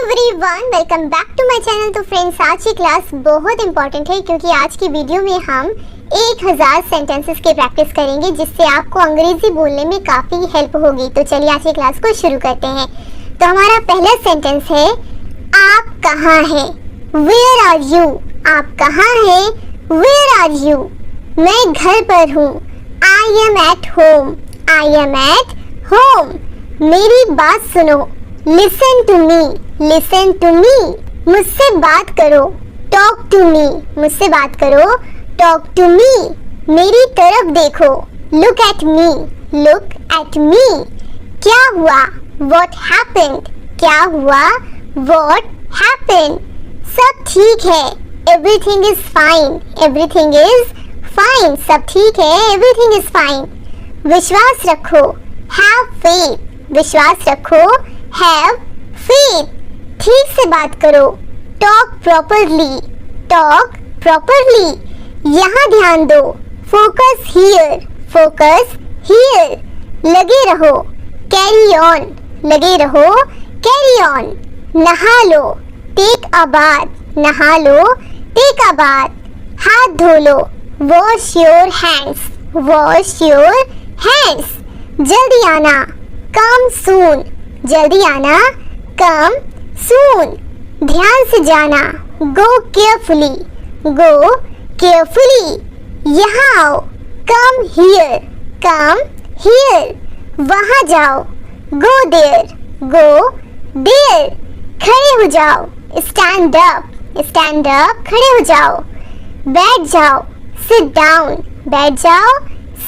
Everyone, welcome back to my channel. तो friends, आज की क्लास बहुत इंपॉर्टेंट है क्योंकि आज की वीडियो में हम 1000 सेंटेंसेस की प्रैक्टिस करेंगे जिससे आपको अंग्रेजी बोलने में काफ़ी हेल्प होगी। तो चलिए आज की क्लास को शुरू करते हैं। तो हमारा पहला सेंटेंस है, आप कहाँ हैं? Where are you? आप कहाँ हैं? Where are you? मैं घर पर हूँ। I am at home. I am at home. मेरी बात सुनो। Listen to me. Listen to me. मुझसे बात करो। Talk to me. मुझसे बात करो। Talk to me. मेरी तरफ देखो। Look at me. Look at me. क्या हुआ? What happened? क्या हुआ? What happened? सब ठीक है। Everything is fine. Everything is fine. सब ठीक है। Everything is fine. विश्वास रखो। Have faith. विश्वास रखो। Have faith. ठीक से बात करो। Talk properly. Talk properly. यहाँ ध्यान दो। Focus here. Focus here. लगे रहो। Carry on. लगे रहो। Carry on. नहा लो। Take a bath. नहा लो। Take a bath. हाथ धो लो। Wash your hands. Wash your hands. जल्दी आना। Come soon. जल्दी आना। Come soon. ध्यान से जाना। Go carefully. Go carefully. यहाँ आओ। Come here. Come here. वहाँ जाओ। Go there. Go there. खड़े हो जाओ। Stand up. Stand up. खड़े हो जाओ। बैठ जाओ। Sit down. बैठ जाओ।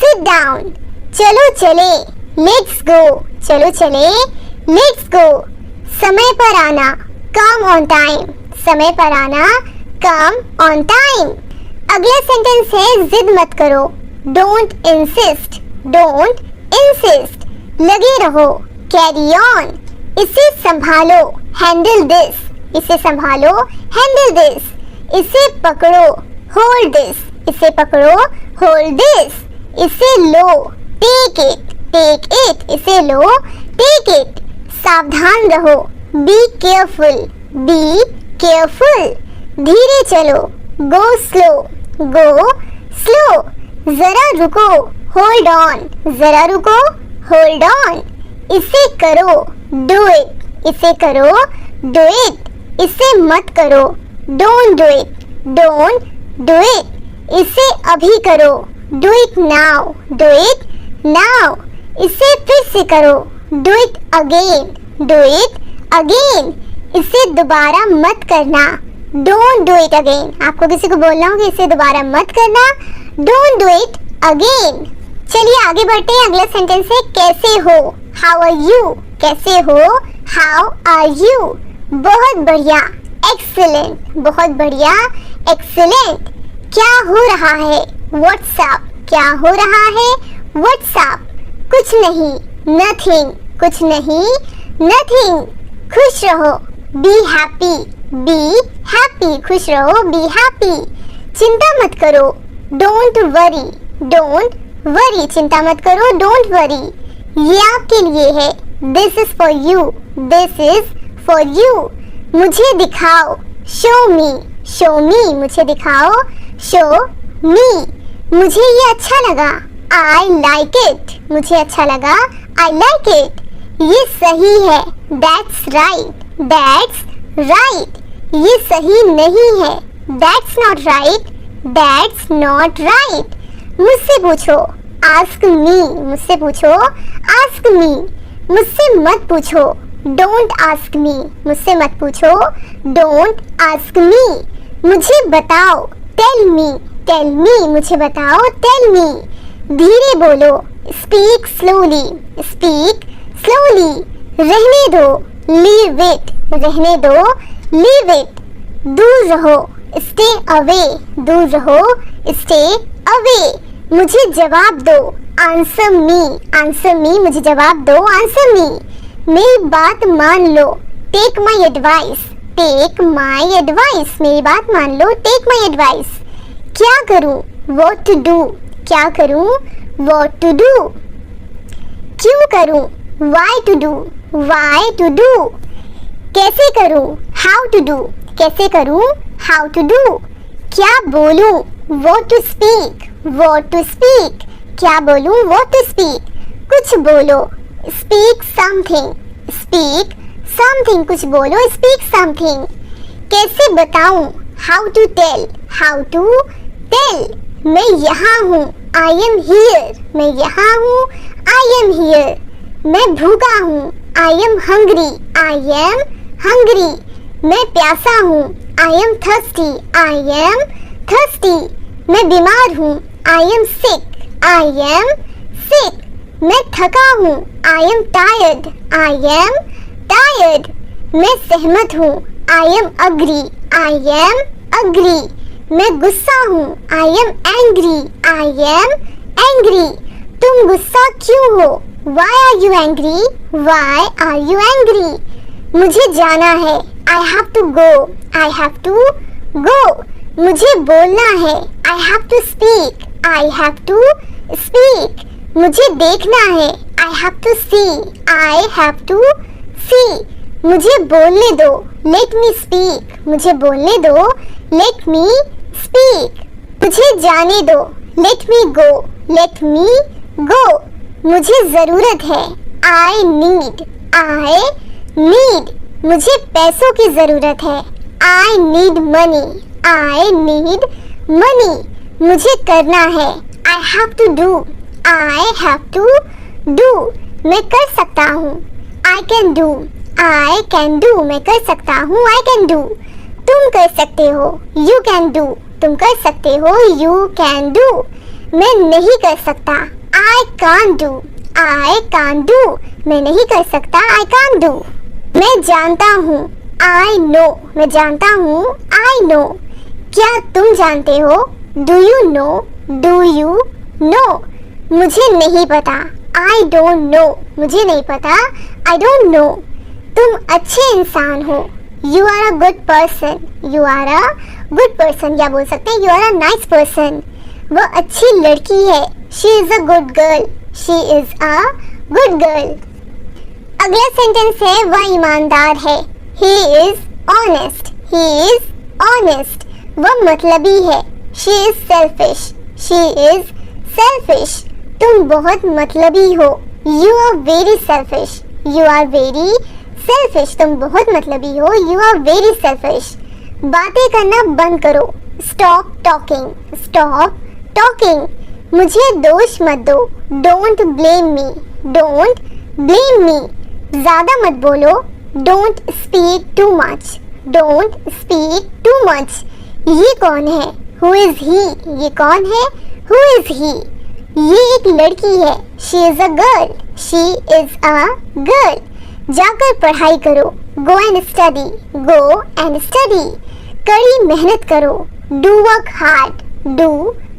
Sit down. चलो चले। Let's go. चलो चले। Let's go. समय पर आना। Come on time. समय पर आना। Come on time. अगला सेंटेंस है, जिद मत करो। Don't insist. Don't insist. लगे रहो। Carry on. इसे संभालो। Handle this. इसे संभालो। Handle this. इसे पकड़ो। Hold this. इसे पकड़ो। Hold this. इसे लो। Take it. Take it. इसे लो। Take it. सावधान रहो। Be careful. Be careful. धीरे चलो। Go slow. Go slow. जरा रुको। Hold on. जरा रुको। Hold on. इसे करो। Do it. इसे करो। Do it. इसे मत करो। Don't do it. Don't do it. इसे अभी करो। Do it now. Do it now. इसे फिर से करो। Do it again. Do it again. इसे दोबारा मत करना। Don't do it again. आपको किसी को बोलना हो कि इसे दोबारा मत करना। Don't do it again. चलिए आगे बढ़ते हैं। अगला सेंटेंस है, कैसे हो? How are you? कैसे हो? How are you? बहुत बढ़िया। Excellent. बहुत बढ़िया। Excellent. क्या हो रहा है? What's up? क्या हो रहा है? What's up? कुछ नहीं। Nothing. कुछ नहीं। Nothing. खुश रहो। Be happy. Be happy. खुश रहो। Be happy. चिंता मत करो। Don't worry. Don't worry. चिंता मत करो। Don't worry. ये आपके लिए है। This is for you. This is for you. मुझे दिखाओ। Show me. Show me. मुझे दिखाओ। Show me. मुझे ये अच्छा लगा। I like it. मुझे अच्छा लगा। I like it. ये सही है। That's right. That's right. ये सही नहीं है। That's not right. That's not right. मुझसे पूछो। Ask me. मुझसे पूछो। Ask me. मुझसे मत पूछो। Don't ask me. मुझसे मत पूछो। Don't ask me. मुझे बताओ। Tell me. Tell me. मुझे बताओ। Tell me. धीरे बोलो। Speak slowly. Speak slowly. रहने दो। Leave it. रहने दो। Leave it. दूर रहो। Stay away. दूर रहो। Stay away. मुझे जवाब दो। Answer me. Answer me. मुझे जवाब दो। Answer me. मेरी बात मान लो। Take my advice. Take my advice. मेरी बात मान लो। Take my advice. क्या करूं? What to do. क्या करूं? What to do. क्यों करूं? Why to do. Why to do. कैसे करूं, हाउ टू डू, कैसे करूं, हाउ टू डू। क्या बोलूं, what to speak, what to speak, क्या बोलूं, व्हाट टू स्पीक। कुछ बोलो, स्पीक समथिंग, स्पीक समथिंग, कुछ बोलो, स्पीक समथिंग। कैसे बताऊं, how to tell, how to tell. मैं यहाँ हूँ, आई एम हियर, मैं यहाँ हूँ, आई एम हियर। मैं भूखा हूँ, I am hungry, I am hungry. मैं प्यासा हूँ, I am thirsty, I am thirsty. मैं बीमार हूँ, I am sick, I am sick. मैं थका हूँ, I am tired, I am tired. मैं सहमत हूँ, I am agree, I am agree. मैं गुस्सा हूँ, I am angry, I am angry. तुम गुस्सा क्यों हो, why are you angry, why are you angry. मुझे जाना है, I have to go, I have to go. मुझे बोलना है, I have to speak, I have to speak. मुझे देखना है, I have to see, I have to सी। मुझे बोलने दो, लेट मी स्पीक, मुझे बोलने दो, लेट मी स्पीक। मुझे जाने दो, लेट मी गो, लेट मी गो। मुझे जरूरत है, आई नीड, आई नीड। मुझे पैसों की जरूरत है, I need money, I need money. मुझे करना है, I have to do, I have to do. मैं कर सकता हूँ, I can do, I can do. मैं कर सकता हूँ, आई कैन डू। तुम कर सकते हो, यू कैन डू, तुम कर सकते हो, यू कैन डू। मैं नहीं कर सकता, I can't do, I can't do. मैं नहीं कर सकता, आई कांट डू। मैं जानता हूँ, आई नो, मैं जानता हूँ, आई नो। क्या तुम जानते हो, do you know, do you know. मुझे नहीं पता, आई डोंट नो, मुझे नहीं पता, आई डोंट नो। तुम अच्छे इंसान हो, you are a good person, you are a good person. या बोल सकते हैं you are a nice person. वो अच्छी लड़की है, she is a good girl, she is a good girl. अगला सेंटेंस है, वह ईमानदार है, he is honest, he is honest. वह मतलबी है, she is selfish, she is selfish. तुम बहुत मतलबी हो, you are very selfish, you are very selfish. तुम बहुत मतलबी हो, यू आर वेरी सेल्फिश। बातें करना बंद करो, स्टॉप टॉकिंग, स्टॉप टॉकिंग। मुझे दोष मत दो, don't blame me, don't blame me. ज्यादा मत बोलो, don't speak to much, don't speak too much. ये कौन है, हु इज ही, ये कौन है, हु इज ही। ये एक लड़की है, she is a girl, she is a girl. जाकर पढ़ाई करो, go and study, go and study. कड़ी मेहनत करो, do work hard, do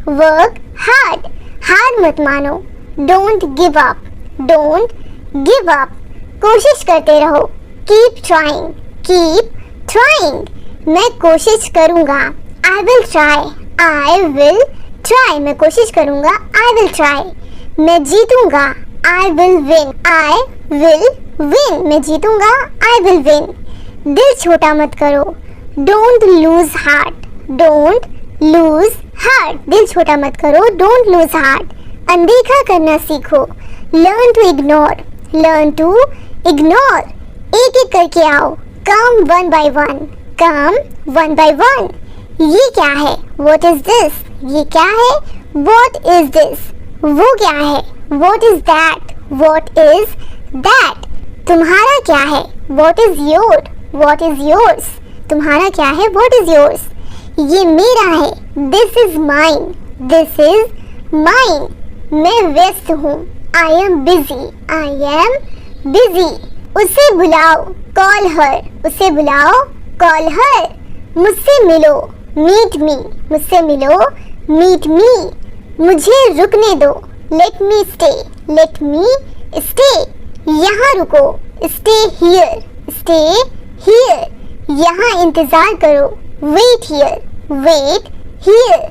work hard. हार मत मानो, don't give up, don't give up. कोशिश करते रहो, कीप ट्राइंग, कीप ट्राइंग। मैं कोशिश करूँगा, I will try, I will try. मैं कोशिश करूँगा, आई विल ट्राई। मैं जीतूंगा, I will win, I will win. मैं जीतूंगा, आई विल विन। दिल छोटा मत करो, don't lose heart, don't lose heart. दिल छोटा मत करो, डोंट लूज हार्ट। अनदेखा करना सीखो, learn to ignore, learn to ignore. एक एक करके आओ, come one by one, come one by one. ये क्या है, व्हाट इज दिस, ये क्या है, व्हाट इज दिस। वो क्या है, what is that, what is that. तुम्हारा क्या है, what is your, what is yours. तुम्हारा क्या है, व्हाट इज योर्स। ये मेरा है, this is mine, this is mine. मैं व्यस्त हूँ, I am busy, I am busy. उसे बुलाओ, कॉल हर, उसे बुलाओ, कॉल हर। मुझसे मिलो, मीट मी, मुझसे मिलो, मीट मी। मुझे रुकने दो, let me stay, let me stay. यहाँ रुको, स्टे हियर, स्टे हियर। यहाँ इंतजार करो, वेट हियर, वेट हियर।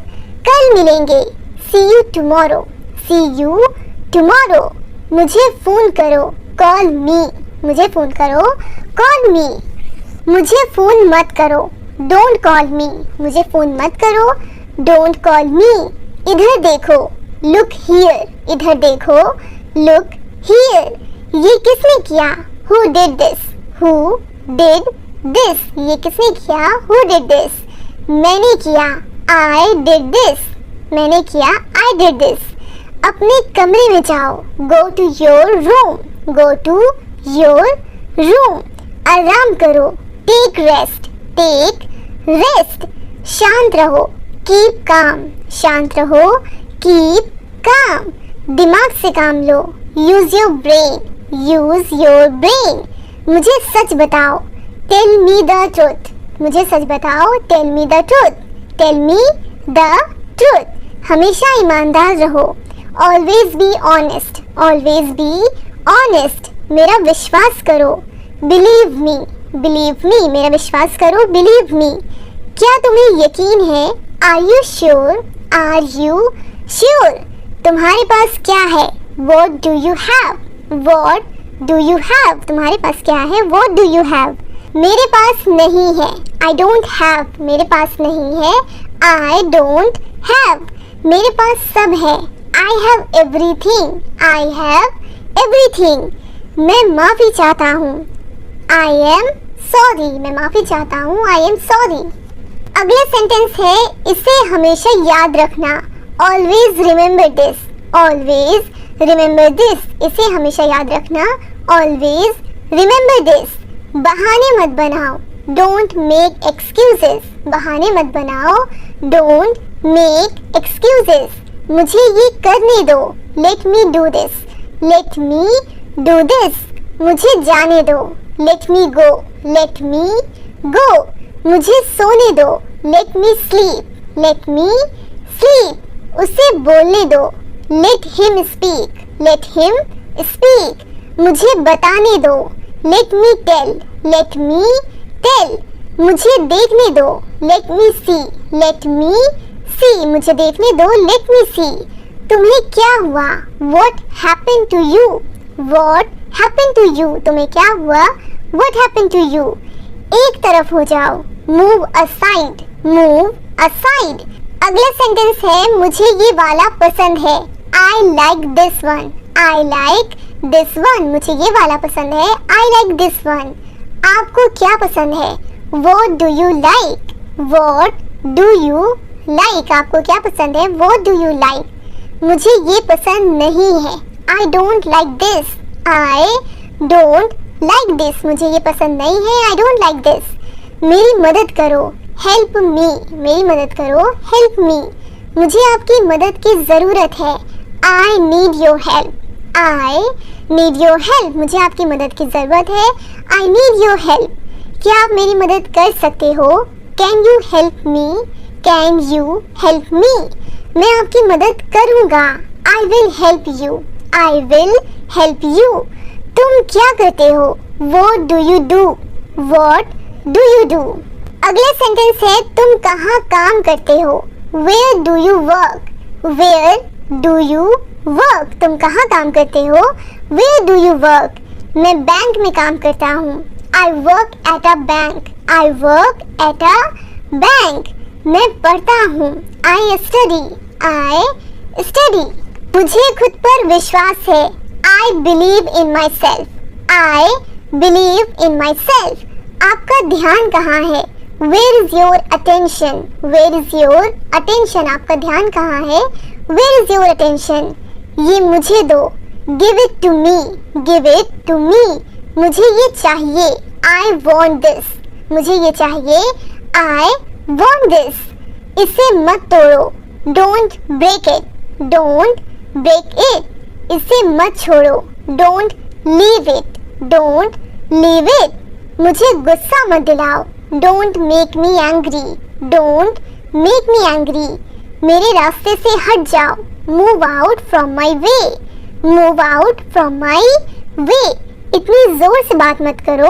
कल मिलेंगे, see you tomorrow, see you tomorrow. मुझे फोन करो, कॉल मी, मुझे फोन करो, कॉल मी। मुझे फोन मत करो, डोंट कॉल मी। मुझे फोन मत करो, डोंट कॉल मी। इधर देखो, लुक हियर। इधर देखो, लुक हियर। ये किसने किया? Who did this? Who did this? ये किसने किया? Who did this? मैंने किया, आई डिड दिस। मैंने किया, आई डिड दिस। अपने कमरे में जाओ, go to your room. Go to your room. आराम करो, टेक रेस्ट। Take rest. शांत रहो, कीप काम। शांत रहो, कीप काम। दिमाग से काम लो, use your brain. Use your brain. मुझे सच बताओ, टेल मी द ट्रूथ। मुझे सच बताओ, tell me the truth. Tell me the truth. हमेशा ईमानदार रहो, always be honest. Always be honest. मेरा विश्वास करो, बिलीव मी। Believe me. मेरा विश्वास करो, बिलीव मी। क्या तुम्हें यकीन है? Are you sure? Are you sure? तुम्हारे पास क्या है? What do you have? What do you have? तुम्हारे पास क्या है? What do you have? मेरे पास नहीं है, I don't have। मेरे पास नहीं है, I don't have। मेरे पास सब है, I have everything। I have everything। मैं माफी चाहता हूँ, I am sorry। मैं माफी चाहता हूँ, I am sorry। अगला सेंटेंस है, इसे हमेशा याद रखना, always remember this। always remember this। इसे हमेशा याद रखना, always remember this। बहाने मत बनाओ, don't make excuses। बहाने मत बनाओ, don't make excuses। मुझे ये करने दो, let me do this। let me do this। मुझे जाने दो, let me go। let me go। मुझे सोने दो, let me sleep। let me sleep। उसे बोलने दो, let him speak। let him speak। मुझे बताने दो, let me tell। let me tell। मुझे देखने दो, let me see। let me see। मुझे देखने दो, let me see। तुम्हें क्या हुआ? what happened to you? what happened to you? तुम्हें क्या हुआ? what happened to you? एक तरफ हो जाओ, move aside। move aside। अगला सेंटेंस है, मुझे ये वाला पसंद है, I like this one। I like this one। मुझे ये वाला पसंद है, I like this one। आपको क्या पसंद है? What do you like? What do you like? आपको क्या पसंद है? What do you like? मुझे ये पसंद नहीं है, I don't like this। I don't like this। मुझे ये पसंद नहीं है, I don't like this। मेरी मदद करो, help me। मेरी मदद करो, help me। मुझे आपकी मदद की ज़रूरत है, I need your help। I need your help। मुझे आपकी मदद की ज़रूरत है, I need your help। क्या आप मेरी मदद कर सकते हो? Can you help me? Can you help me? मैं आपकी मदद करूँगा, I will help you। I will help you। तुम क्या करते हो? What do you do? What do you do? अगला सेंटेंस है, तुम कहाँ काम करते हो? Where do you work? Where do you work? तुम कहाँ काम करते हो? Where do you work? मैं बैंक में काम करता हूँ, I work at a bank। I work at a bank। मैं पढ़ता हूँ, I study। I study। मुझे खुद पर विश्वास है, I believe in myself। I believe in myself। आपका ध्यान कहाँ है? Where is your attention? Where is your attention? आपका ध्यान कहाँ है? Where is your attention? ये मुझे दो, give it to me। give it to me। मुझे ये चाहिए, I want this। मुझे ये चाहिए, I want this। इसे मत तोड़ो, don't break it। don't break it। इसे मत छोड़ो, don't leave it। don't leave it। मुझे गुस्सा मत दिलाओ, don't make me angry। don't make me angry। मेरे रास्ते से हट जाओ, move out from my way। move out from my way। इतनी जोर से बात मत करो,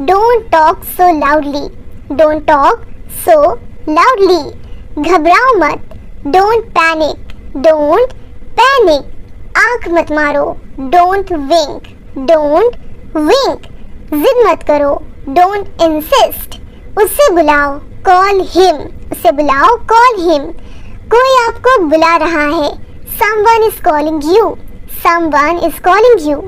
don't talk so loudly। don't talk so loudly। घबराओ मत, don't panic। don't panic। आंख मत मारो, don't wink। don't wink। जिद मत करो, डोंट इंसिस्ट, उससे बुलाओ, कॉल हिम, उससे बुलाओ, कॉल हिम। कोई आपको बुला रहा है, someone is calling you, someone is calling you.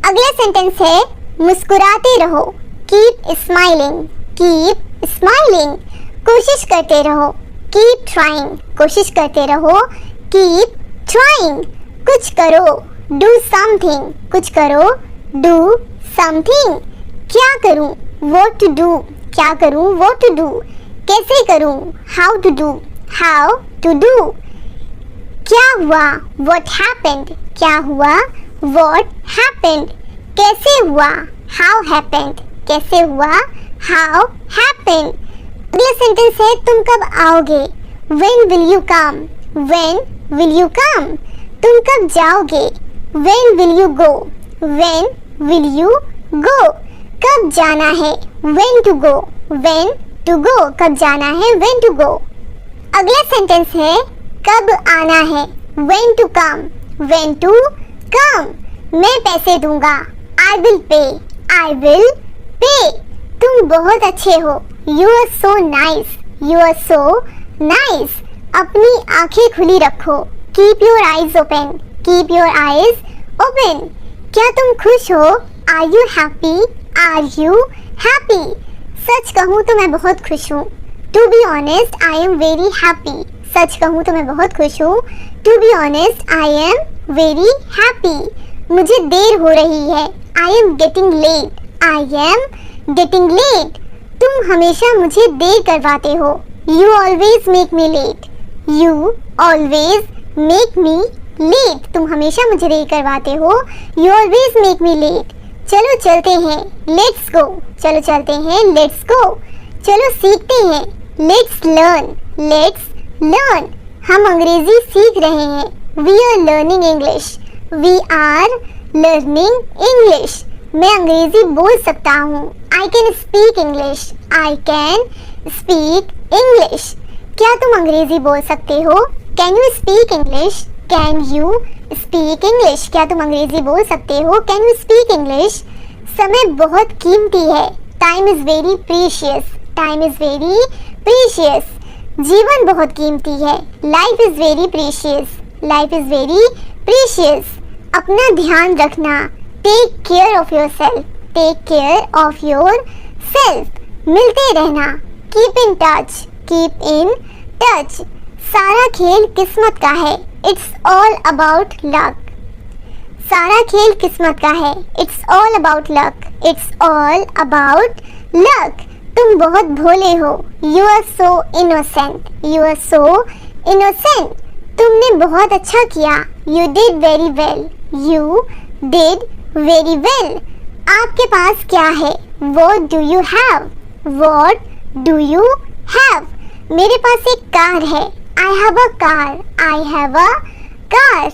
अगला सेंटेंस है मुस्कुराते रहो, कीप स्माइलिंग, कीप स्माइलिंग। कोशिश करते रहो, कीप ट्राइंग, कोशिश करते रहो, कीप ट्राइंग। कुछ करो, डू समथिंग, कुछ करो, डू समथिंग। क्या करूं, व्हाट टू डू, क्या करूं, व्हाट टू डू। कैसे करूं, how to do, how to do. क्या हुआ, व्हाट हैपेंड, क्या हुआ, व्हाट हैपेंड। कैसे हुआ, हाउ हैपेंड, कैसे हुआ, हाउ हैपेंड। अगला सेंटेंस है तुम कब आओगे, when will you come, when will you come. तुम कब जाओगे, when will you go, when will you go. कब जाना है, when to go, when to go. कब जाना है, व्हेन टू गो। अगला सेंटेंस है कब आना है, when to come, when to come. मैं पैसे दूंगा, I will pay, I will pay. तुम बहुत अच्छे हो, you are so nice, you are so nice. अपनी आंखें खुली रखो, keep your eyes open, keep your eyes open. क्या तुम खुश हो, are you happy, are you happy. सच कहूँ तो मैं बहुत खुश हूँ, to be honest I am very happy. सच कहूँ तो मैं बहुत खुश हूँ, to be honest I am very happy. मुझे देर हो रही है, I am getting late, I am getting late. तुम हमेशा मुझे देर करवाते हो, you always make me late, you always make me late. तुम हमेशा मुझे देर करवाते हो, you always make me late. चलो चलते हैं, लेट्स गो, चलो चलते हैं, लेट्स गो। चलो सीखते हैं, लेट्स लर्न, लेट्स लर्न। हम अंग्रेजी सीख रहे हैं, we are learning English, we are learning English. मैं अंग्रेजी बोल सकता हूँ, I can speak English, I can speak English. क्या तुम अंग्रेजी बोल सकते हो, can you speak English, can you speak English. क्या तुम अंग्रेजी बोल सकते हो, कैन यू स्पीक इंग्लिश। समय बहुत कीमती है, time is very precious, time is very precious. जीवन बहुत कीमती है, life is very precious, life is very precious. अपना ध्यान रखना, take care of yourself, take care of yourself. मिलते रहना, keep in touch, keep in touch. सारा खेल किस्मत का है, इट्स ऑल अबाउट लक। सारा खेल किस्मत का है, it's all about luck, it's all about luck. तुम बहुत भोले हो, you are so innocent, you are so innocent. तुमने बहुत अच्छा किया, you did very well, you did very well. आपके पास क्या है, what do you have, what do you have. मेरे पास एक कार है, I have a car, I have a car.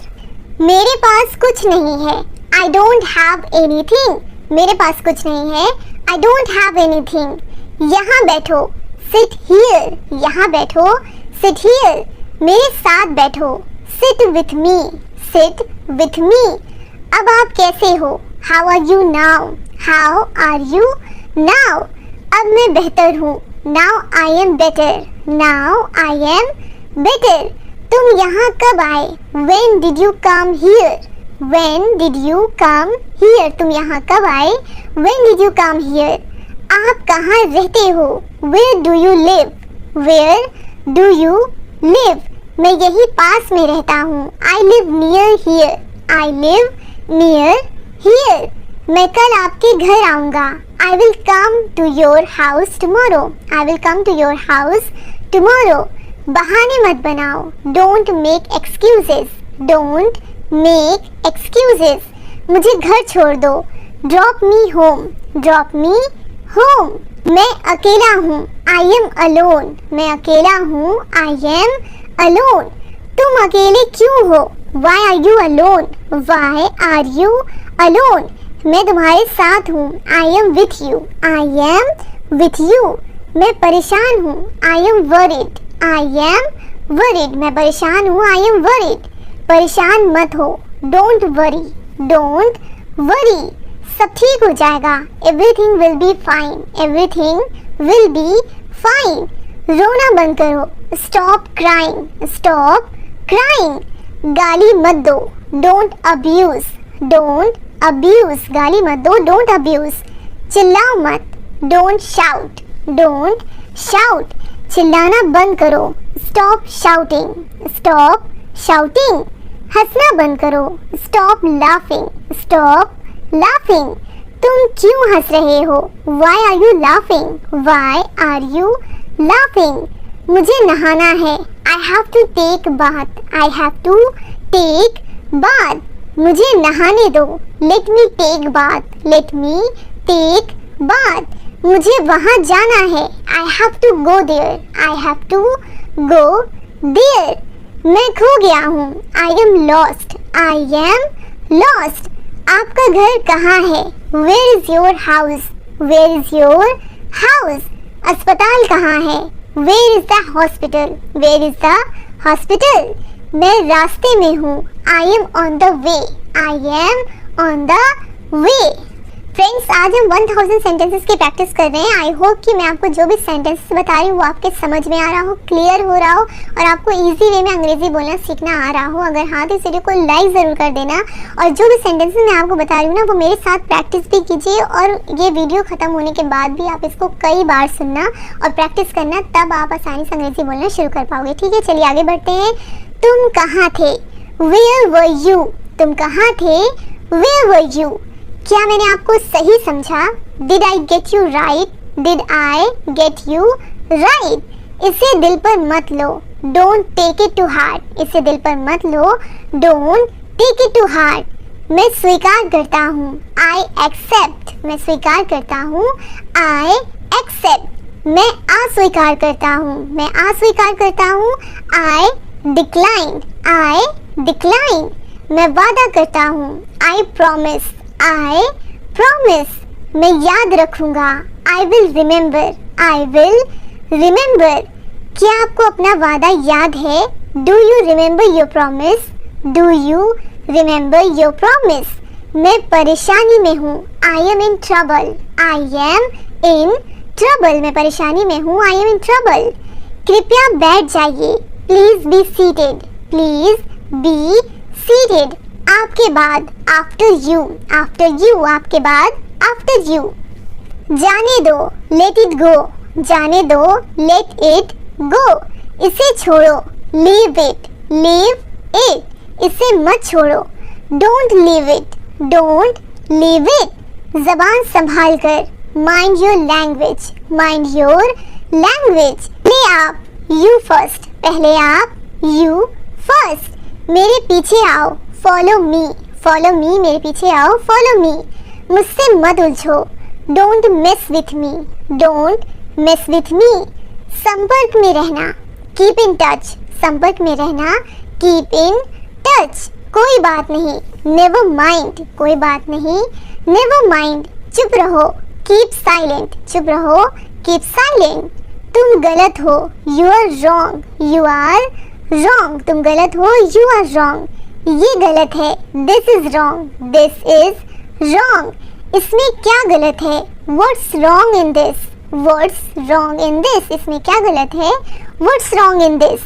मेरे पास कुछ नहीं है, आई डोंट हैव एनीथिंग। मेरे पास कुछ नहीं है, आई डोंट हैव एनीथिंग। यहाँ बैठो, सिट हियर, यहाँ बैठो, सिट हियर। मेरे साथ बैठो, sit with me, sit with me. अब आप कैसे हो, how are you now, how are you now. अब मैं बेहतर हूँ, now I am better, now I am better. तुम यहाँ कब आए, when did you come here, when did you come here. तुम यहाँ कब आए, when did you come here. आप कहाँ रहते हो, where do you live, where do you live. मैं यही पास में रहता हूँ, I live near here, I live near here. मैं कल आपके घर आऊँगा, I will come to your house tomorrow, I will come to your house tomorrow. बहाने मत बनाओ, don't make excuses, don't make excuses. मुझे घर छोड़ दो, drop me home, drop me home. मैं अकेला हूँ, आई एम अलोन, मैं अकेला हूँ, आई एम अलोन। तुम अकेले क्यों हो, why are you alone, why are you alone. मैं तुम्हारे साथ हूँ, I am with you, I am with you. मैं परेशान हूँ, I am worried, I am worried. मैं परेशान हूँ, आई एम वरीड। परेशान मत हो, डोंट वरी, डोंट वरी। सब ठीक हो जाएगा, everything will be fine, everything will be fine. रोना बंद करो, स्टॉप क्राइंग, स्टॉप क्राइंग। गाली मत दो, डोंट अब्यूज, डोंट अब्यूज, गाली मत दो, डोंट अब्यूज। चिल्लाओ मत, डोंट शाउट, डोंट शाउट। चिल्लाना बंद करो, स्टॉप शाउटिंग, स्टॉप शाउटिंग। हंसना बंद करो, स्टॉप लाफिंग, स्टॉप लाफिंग। तुम क्यों हंस रहे हो? Why are you laughing, why are you laughing. मुझे नहाना है, I have to take bath, I have to take bath. मुझे नहाने दो, let me take bath, let me take bath. मुझे वहाँ जाना है, I have to go there, I have to go there. मैं खो गया हूँ, I am lost, I am lost. आपका घर कहाँ है? Where is your house, where is your house. अस्पताल कहाँ है? Where is the hospital, where is the hospital. मैं रास्ते में हूँ, I am on the way, I am on the way. Friends, आज हम 1000 सेंटेंसेस की प्रैक्टिस कर रहे हैं। आई होप कि मैं आपको जो भी सेंटेंसेस बता रही हूँ वो आपके समझ में आ रहा हो, क्लियर हो रहा हो और आपको इजी वे में अंग्रेजी बोलना सीखना आ रहा हो। अगर हाँ तो इस वीडियो को लाइक ज़रूर कर देना और जो भी सेंटेंसेस मैं आपको बता रही हूँ ना वो मेरे साथ प्रैक्टिस भी कीजिए और ये वीडियो ख़त्म होने के बाद भी आप इसको कई बार सुनना और प्रैक्टिस करना, तब आप आसानी से अंग्रेजी बोलना शुरू कर पाओगे। ठीक है, चलिए आगे बढ़ते हैं। तुम कहाँ थे? वेयर वर यू, तुम कहाँ थे? Where were you. क्या मैंने आपको सही समझा? Did I get you right, did I get you right. इसे दिल पर मत लो, don't take it to heart, इसे दिल पर मत लो, don't take it to heart. मैं स्वीकार करता हूँ, आई एक्सेप्ट, मैं स्वीकार करता हूँ, आई एक्सेप्ट। मैं अस्वीकार करता हूँ, मैं अस्वीकार करता हूँ, आई डिक्लाइन, आई डिक्लाइन। मैं वादा करता हूँ, आई प्रॉमिस, आई प्रॉमिस। मैं याद रखूंगा, I will remember, I will remember. क्या आपको अपना वादा याद है? Do you remember your promise, do you remember your promise. मैं परेशानी में हूँ, I M in trouble, I am in trouble. मैं परेशानी में हूँ, आई एम इन ट्रबल। कृपया बैठ जाइए, please be seated, please be seated. आपके बाद, आफ्टर यू, आफ्टर यू, आपके बाद, आफ्टर यू। जाने दो, लेट इट गो, जाने दो, लेट इट गो। इसे छोड़ो, लीव इट, लीव इट। इसे मत छोड़ो, don't leave it, don't leave it. जबान संभाल कर, mind your language, mind your language. पहले आप, यू फर्स्ट, पहले आप, यू फर्स्ट। मेरे पीछे आओ, फॉलो मी, फॉलो मी, मेरे पीछे आओ, फॉलो मी। मुझसे मत उलझो, don't miss with me, don't miss with me. संपर्क में रहना, कीप इन टच, संपर्क में रहना, कीप इन टच। कोई बात नहीं, नेवर माइंड, कोई बात नहीं, नेवर माइंड। चुप रहो, कीप साइलेंट, चुप रहो, कीप साइलेंट। तुम गलत हो, you are wrong, you are wrong. तुम गलत हो, यू आर रॉन्ग। ये गलत है, this is wrong, this is wrong. इसमें क्या गलत है? What's wrong in this, what's wrong in this. इसमें क्या गलत है? What's wrong in this.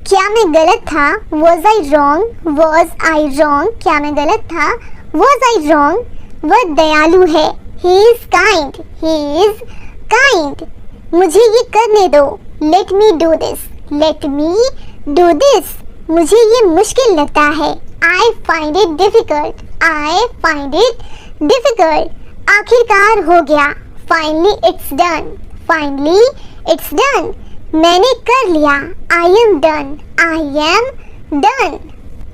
क्या मैं गलत था? Was I wrong, was I wrong. क्या मैं गलत था? Was I wrong. वह दयालु है, he is kind, he is kind. मुझे ये करने दो, let me do this, let me do this. मुझे ये मुश्किल लगता है, I find it difficult, I find it difficult. आखिरकार हो गया, finally it's done, finally it's done. मैंने कर लिया, I am done, I am done.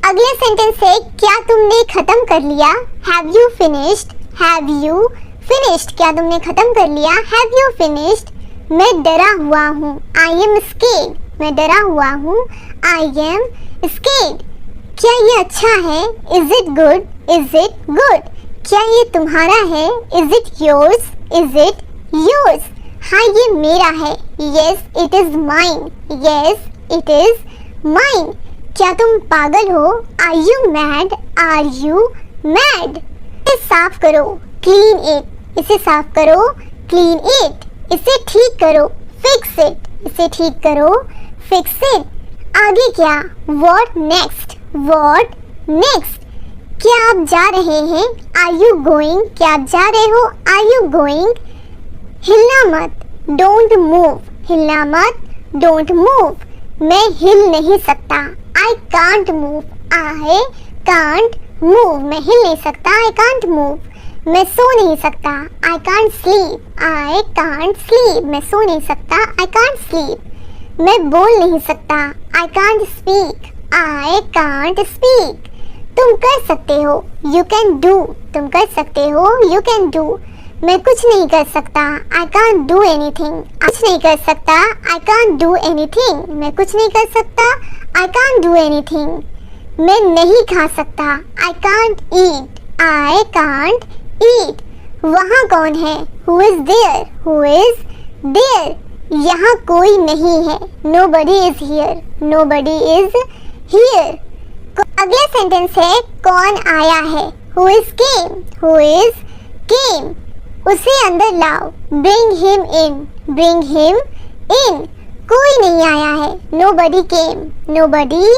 अगले सेंटेंस है, क्या तुमने खत्म कर लिया? Have you finished, have you finished. क्या तुमने खत्म कर लिया? Have you finished. मैं डरा हुआ हूँ, आई एम स्केर्ड, मैं डरा हुआ हूँ, आई एम स्केर्ड। क्या ये अच्छा है? Is it good, is it good. क्या ये तुम्हारा है? Is it yours, is it yours. हाँ ये मेरा है, yes it is mine, yes it is mine. क्या तुम पागल हो? Are you mad, are you mad. इसे साफ करो, क्लीन इट, इसे साफ करो, क्लीन इट, इसे ठीक करो, फिक्स इट, इसे ठीक करो, फिक्स इट। आगे क्या, व्हाट नेक्स्ट, व्हाट नेक्स्ट। क्या आप जा रहे हैं, आर यू गोइंग, क्या आप जा रहे हो, आर यू गोइंग। हिलना मत, डोंट मूव, हिलना मत, डोंट मूव। मैं हिल नहीं सकता, I can't move, I can't move, मैं हिल नहीं सकता, आई कांट मूव। मैं सो नहीं सकता, I can't sleep, I can't sleep, मैं सो नहीं सकता, आई कांट स्लीप। मैं बोल नहीं सकता, I can't speak, I can't speak. तुम कर सकते हो, यू कैन डू, तुम कर सकते हो, यू कैन डू। मैं कुछ नहीं कर सकता, आई कांट डू एनीथिंग, कुछ नहीं कर सकता, आई कांट डू एनीथिंग। मैं कुछ नहीं कर सकता, आई कांट डू एनीथिंग। मैं नहीं खा सकता, I can't eat, I can't eat. वहाँ कौन है, who is there, who is there. यहाँ कोई नहीं है, nobody is here, nobody is here. अगला सेंटेंस है कौन आया है, who is came, who is came. उसे अंदर लाओ, bring him in, bring him in. कोई नहीं आया है, नोबडी केम, नोबडी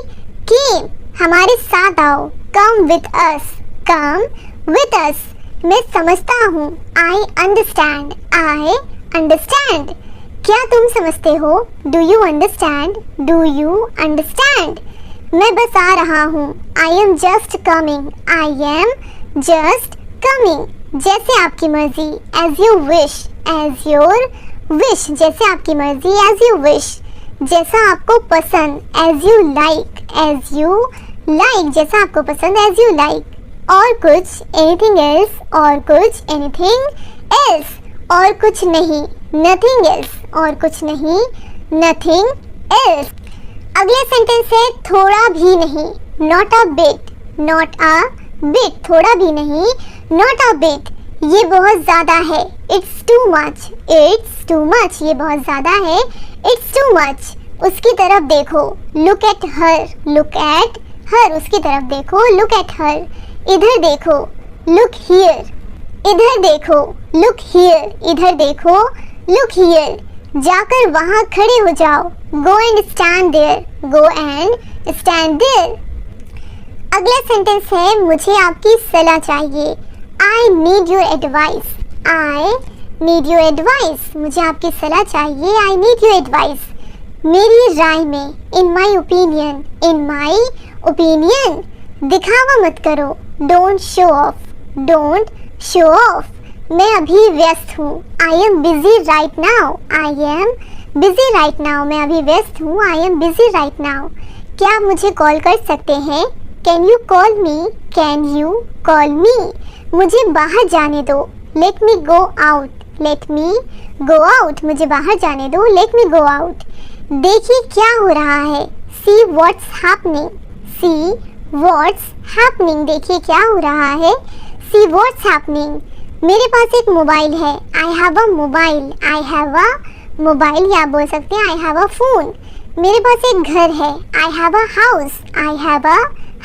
केम। हमारे साथ आओ, come with us, come with us. मैं समझता हूँ, आई अंडरस्टैंड, आई अंडरस्टैंड। क्या तुम समझते हो, do you understand, do you understand. मैं बस आ रहा हूँ, I am just coming, I am just coming. जैसे आपकी मर्जी, as you wish, as your wish. जैसे आपकी मर्जी, एज यू विश। जैसा आपको पसंद, as you like, as you like. जैसा आपको पसंद, एज यू लाइक। और कुछ, एनीथिंग एल्स, और कुछ, एनीथिंग एल्स। और कुछ नहीं, नथिंग एल्स, और कुछ नहीं, नथिंग एल्स। अगला सेंटेंस है थोड़ा भी नहीं, not a bit, not a bit. थोड़ा भी नहीं, नॉट अ बिट। ये बहुत ज़्यादा है, it's too much, it's too much. ये बहुत ज़्यादा है, इट्स टू मच। उसकी तरफ देखो, look at her, look at her. उसकी तरफ देखो, लुक एट हर। इधर देखो, लुक हियर, इधर देखो, लुक हियर। इधर देखो, लुक हियर। जाकर वहाँ खड़े हो जाओ, go and stand there, go and stand there. अगला सेंटेंस है मुझे आपकी सलाह चाहिए, I need your advice, I need your advice. मुझे आपकी सलाह चाहिए, आई नीड योर एडवाइस। मेरी राय में, इन my opinion, in my opinion. दिखावा मत करो, don't show off, don't show off. मैं अभी व्यस्त हूँ, I am busy right now, I am busy right now. मैं अभी व्यस्त हूँ, I am busy right now. क्या आप मुझे कॉल कर सकते हैं, can you call me, can you call me. मुझे बाहर जाने दो, लेट मी go out, let me go out. मुझे बाहर जाने दो, लेट मी गो आउट। देखिए क्या हो रहा है, see what's happening, see what's happening. देखिए क्या हो रहा है, सी व्हाट्स हैपनिंग। मेरे पास एक मोबाइल है, I have a mobile, I have a mobile. या आप बोल सकते हैं आई हैव अ फोन। मेरे पास एक घर है, I have a house, I have a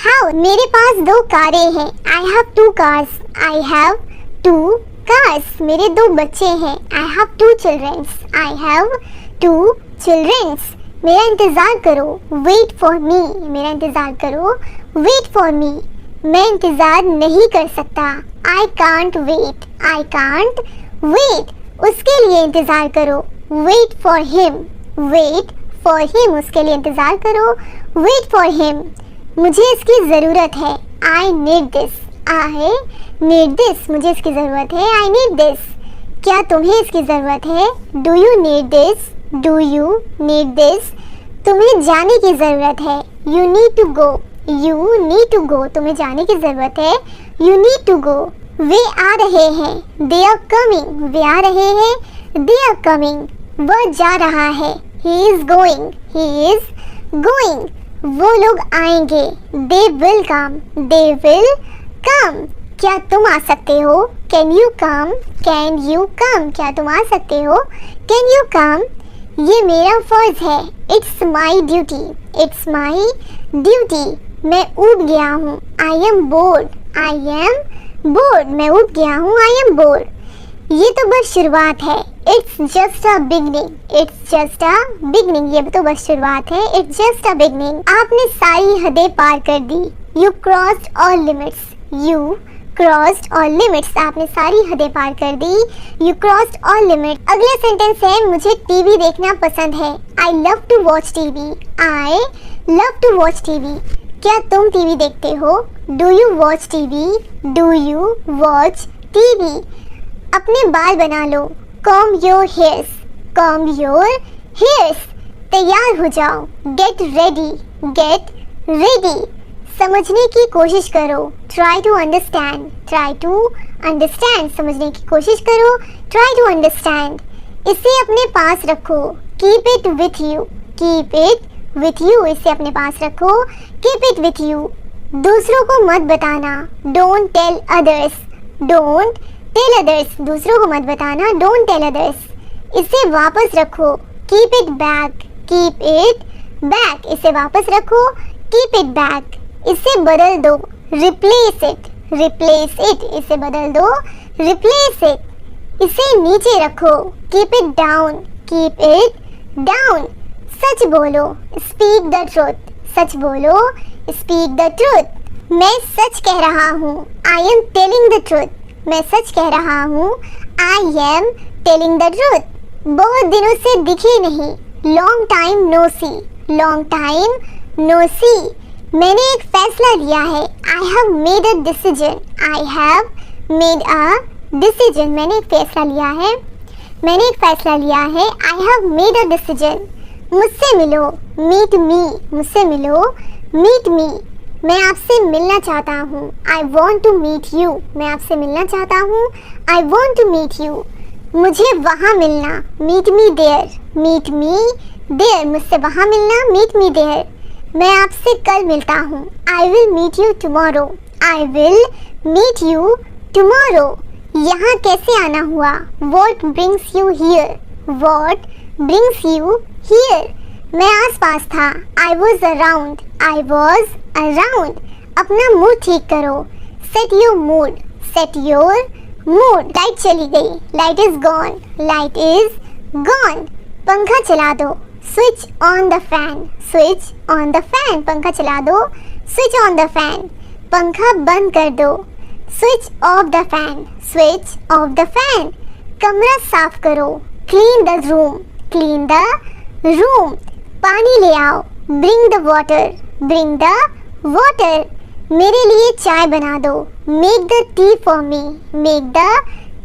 house. मेरे पास 2 कारें हैं, I have 2 cars, I have 2 cars. मेरे 2 बच्चे हैं, I have 2 childrens, I have 2 childrens. मेरा इंतज़ार करो, वेट फॉर मी। मेरा इंतज़ार करो, वेट फॉर मी। मैं इंतज़ार नहीं कर सकता, I can't wait, I can't wait. उसके लिए इंतज़ार करो, wait for him, wait for him. उसके लिए इंतज़ार करो, वेट फॉर हिम। मुझे इसकी ज़रूरत है, I need this, I need this. मुझे इसकी ज़रूरत है, आई नीड दिस। क्या तुम्हें इसकी ज़रूरत है, do you need this, do you need this. तुम्हें जाने की ज़रूरत है, you need to go, you need to go. तुम्हें जाने की ज़रूरत है, यू नीड टू गो। वे आ रहे हैं, दे आर कमिंग। वे आ रहे हैं, दे आर कमिंग। वह जा रहा है, he is going, he is going. वो लोग आएंगे, they will come, they will come. क्या तुम आ सकते हो, can you come, can you come. क्या तुम आ सकते हो, कैन यू कम। ये मेरा फ़र्ज़ है, it's my duty, it's my duty. मैं ऊब गया हूँ, I M board, I am board, मैं उब गया हूँ, आई एम बोर्ड। ये तो बस शुरुआत है, it's just a beginning, it's just a beginning, ये तो बस शुरुआत है, इट्स जस्ट अ बिगनिंग। आपने सारी हदें पार कर दी, you crossed all limits, you crossed all limits, आपने सारी हदें पार कर दी, यू क्रॉस्ड ऑल लिमिट्स। अगला सेंटेंस है, मुझे टीवी देखना पसंद है, I love to watch TV, I love to watch TV. क्या तुम टीवी देखते हो? Do you watch TV, do you watch TV. अपने बाल बना लो, comb your hairs, comb your hairs. तैयार हो जाओ, गेट रेडी, गेट रेडी। समझने की कोशिश करो, try to understand, try to understand, समझने की कोशिश करो, ट्राई टू अंडरस्टैंड। इसे अपने पास रखो, keep it with you, keep it with you, इसे अपने पास रखो, कीप इट विथ यू। दूसरों को मत बताना, don't tell others, don't tell others, दूसरों को मत बताना, डोंट टेल अदर्स। इसे वापस रखो, keep it back, keep it back, इसे वापस रखो, कीप इट बैक। इसे बदल दो, रिप्लेस इट, रिप्लेस इट, इसे बदल दो, रिप्लेस इट। इसे नीचे रखो, keep it down, keep it down. सच बोलो, स्पीक द ट्रूथ, सच बोलो, स्पीक द ट्रूथ। मैं सच कह रहा हूँ, I am telling the truth, मैं सच कह रहा हूँ, I am telling the truth. बहुत दिनों से दिखे नहीं, लॉन्ग टाइम नो सी, लॉन्ग टाइम नो सी। मैंने एक फैसला लिया है, I have made a decision, I have made a decision, मैंने एक फैसला लिया है, मैंने एक फैसला लिया है, I have made a decision. मुझसे मिलो, मीट मी, मुझसे मिलो, मीट मी। मैं आपसे मिलना चाहता हूँ, I want to meet you, मैं आपसे मिलना चाहता हूँ, I want to meet you. मुझे वहाँ मिलना, meet me there, meet me there, मुझसे वहाँ मिलना, मीट मी देयर। मैं आपसे कल मिलता हूँ, I will meet you tomorrow, I will meet you tomorrow. यहाँ कैसे आना हुआ, what brings you here, what brings you here. मैं आस पास था, I was around, I was around. अपना मूड ठीक करो, set your mood, set your mood. Light चली गई, light is gone, light is gone. पंखा चला दो, switch on the fan, switch on the fan, पंखा चला दो, स्विच ऑन द फैन। पंखा बंद कर दो, switch off the fan, switch off the fan. कमरा साफ करो, clean the room, clean the room. पानी ले आओ, bring the water, bring the water. मेरे लिए चाय बना दो, make the tea for me, make the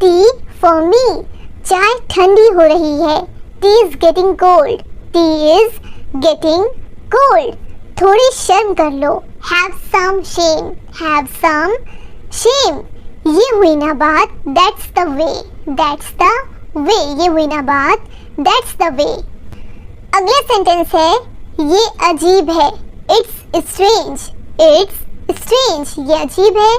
tea for me. चाय ठंडी हो रही है, tea is getting cold, tea is getting cold. थोड़ी शर्म कर लो, have some shame, have some shame. ये हुई ना बात, that's the way, that's the way, ये हुई ना बात, दैट्स द वे। अगला सेंटेंस है, ये अजीब है, इट्स स्ट्रेंज, इट्स स्ट्रेंज, ये अजीब है,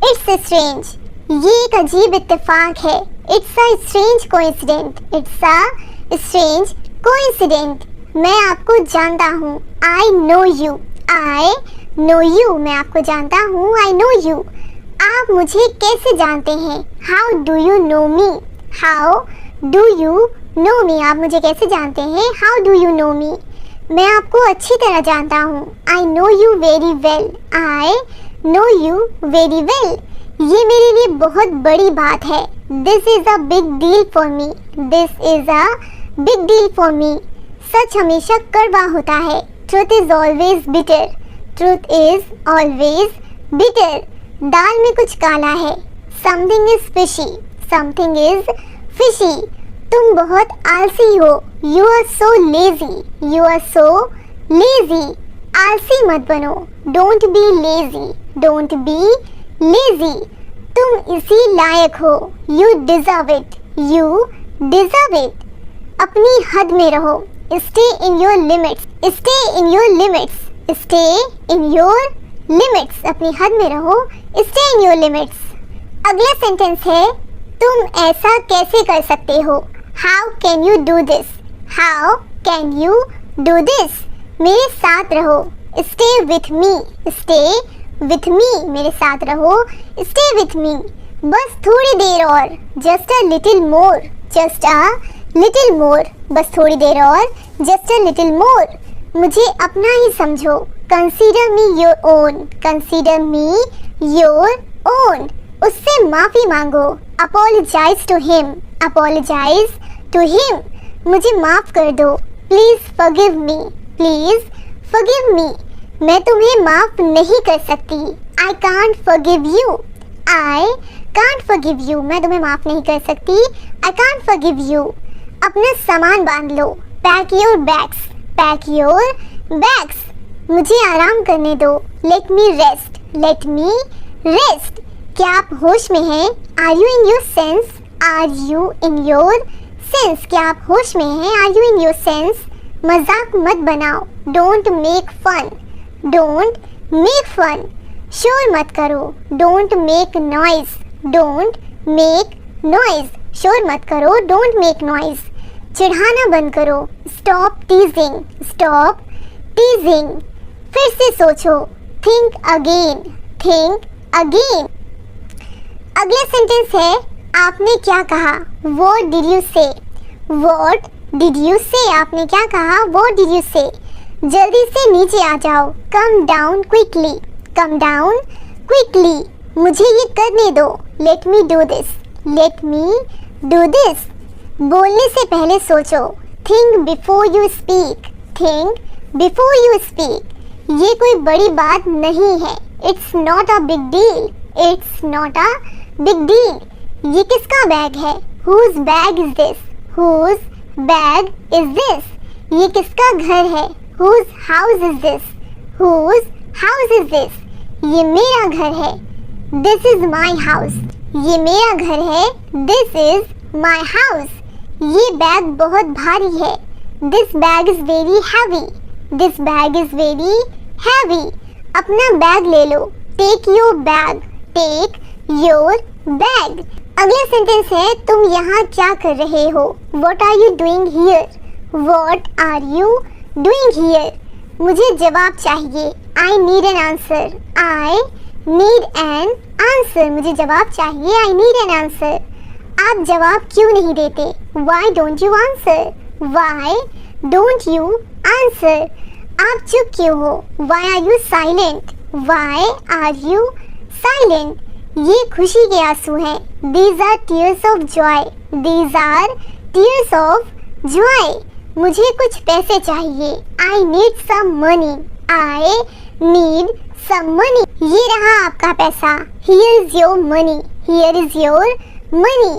इट्स स्ट्रेंज। ये एक अजीब इत्तेफाक है, it's a strange coincident, it's a strange coincident. मैं आपको जानता हूँ, I know you, I know you, मैं आपको जानता हूँ, आई नो यू। आप मुझे कैसे जानते हैं, how do you know me, how do you know me. आप मुझे कैसे जानते हैं, how do you know me. मैं आपको अच्छी तरह जानता हूँ, I know you very well, I know you very well. ये मेरे लिए बहुत बड़ी बात है, this is a big deal for me, this is a big deal for me. सच हमेशा कड़वा होता है, truth is always bitter, truth is always bitter. दाल में कुछ काला है, something is fishy, something is fishy. तुम बहुत आलसी हो, you are so lazy, you are so lazy. आलसी मत बनो, don't be lazy, don't be lazy. तुम इसी लायक हो, you deserve it, you deserve it. अपनी हद में रहो, stay in your limits, stay in your limits, stay in your limits. अपनी हद में रहो, स्टे इन योर लिमिट्स। अगला सेंटेंस है, तुम ऐसा कैसे कर सकते हो, how can you do this, how can you do this. मेरे साथ रहो, stay with me, stay with me, मेरे साथ रहो, स्टे विथ मी, बस थोड़ी देर और, just a little more, just a little more, बस थोड़ी देर और, जस्ट अ लिटिल मोर, मुझे अपना ही समझो, consider me your own, consider me your own, उससे माफी मांगो, apologise to him, apologise to him, मुझे माफ कर दो, please forgive me, please forgive me, मैं तुम्हें माफ नहीं कर सकती, I can't forgive you, I can't forgive you, मैं तुम्हें माफ नहीं कर सकती, आई कांट फॉरगिव यू, अपना सामान बांध लो, pack your bags, pack your bags, मुझे आराम करने दो, let me rest, let me rest, क्या आप होश में हैं, are you in your sense, are you in your sense, क्या आप होश में हैं, are you in your sense, मजाक मत बनाओ, don't make fun, don't make fun, शोर मत करो, don't make noise, don't make noise, शोर मत करो, डोंट मेक नॉइज, चिढ़ाना बंद करो, स्टॉप टीजिंग, स्टॉप टीजिंग, फिर से सोचो, थिंक अगेन, थिंक अगेन, अगला सेंटेंस है, आपने क्या कहा, व्हाट डिड यू से, व्हाट डिड यू से, आपने क्या कहा, व्हाट डिड यू से, जल्दी से नीचे आ जाओ, come down quickly, come down quickly, मुझे ये करने दो, let me do this, let me do this, बोलने से पहले सोचो, think before you speak, think before you speak, ये कोई बड़ी बात नहीं है, it's not a big deal, it's not a big deal, ये किसका बैग है, whose bag is this, whose bag is this, ये किसका घर है, whose house is this, whose house is this, ये मेरा घर है, दिस इज माई हाउस, ये मेरा घर है, दिस इज माई हाउस, ये बैग बहुत भारी है, this bag is very heavy, this bag is very heavy, अपना बैग ले लो, take your bag, take your bag, अगला सेंटेंस है, तुम यहाँ क्या कर रहे हो, what are you doing here, what are you doing here, मुझे जवाब चाहिए, I need an answer, I need an answer, मुझे जवाब चाहिए, आई नीड एन आंसर, आप जवाब क्यों नहीं देते, why don't you answer, why don't you answer, आप चुप क्यों हो, why are you silent, why are you silent, ये खुशी के आंसू हैं, these are tears of joy, these are tears of joy, मुझे कुछ पैसे चाहिए, I need some money, I need some money, ये रहा आपका पैसा, here is your money, here is your money,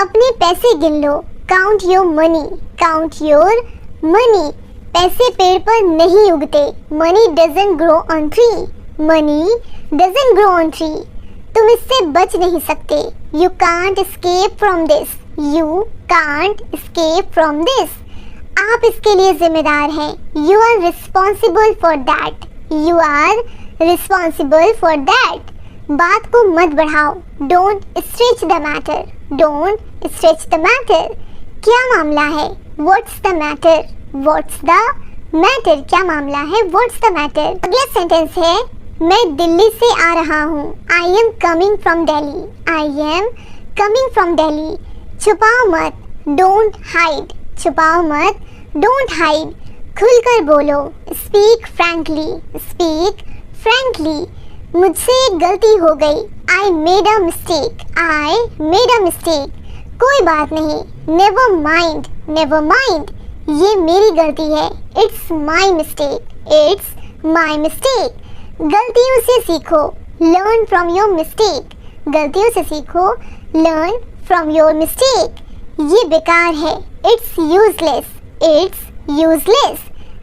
अपने पैसे गिन लो, count your money, count your money, पैसे पेड़ पर नहीं उगते, money doesn't grow on tree, money doesn't grow on tree, तुम इससे बच नहीं सकते, you can't escape from this, you can't escape from this, आप इसके लिए जिम्मेदार हैं, you are responsible for that, you are responsible for that, बात को मत बढ़ाओ, don't stretch the matter, don't stretch the matter, क्या मामला है, what's the matter, what's the matter, क्या मामला है, व्हाट्स द मैटर, अगला सेंटेंस है, मैं दिल्ली से आ रहा हूँ, I am coming from Delhi, I am coming from Delhi, छुपाओ मत, डोंट हाइड, छुपाओ मत, डोंट हाइड, खुलकर बोलो, स्पीक फ्रैंकली, स्पीक फ्रैंकली, मुझसे एक गलती हो गई, I made a mistake, I made a mistake, कोई बात नहीं, नेवर माइंड, नेवर माइंड, ये मेरी गलती है, it's my mistake, it's my mistake, गलतियों से सीखो, लर्न फ्रॉम योर मिस्टेक, गलतियों से सीखो, लर्न फ्रॉम योर मिस्टेक, ये बेकार है, इट्स यूजलेस, इट्स यूजलेस,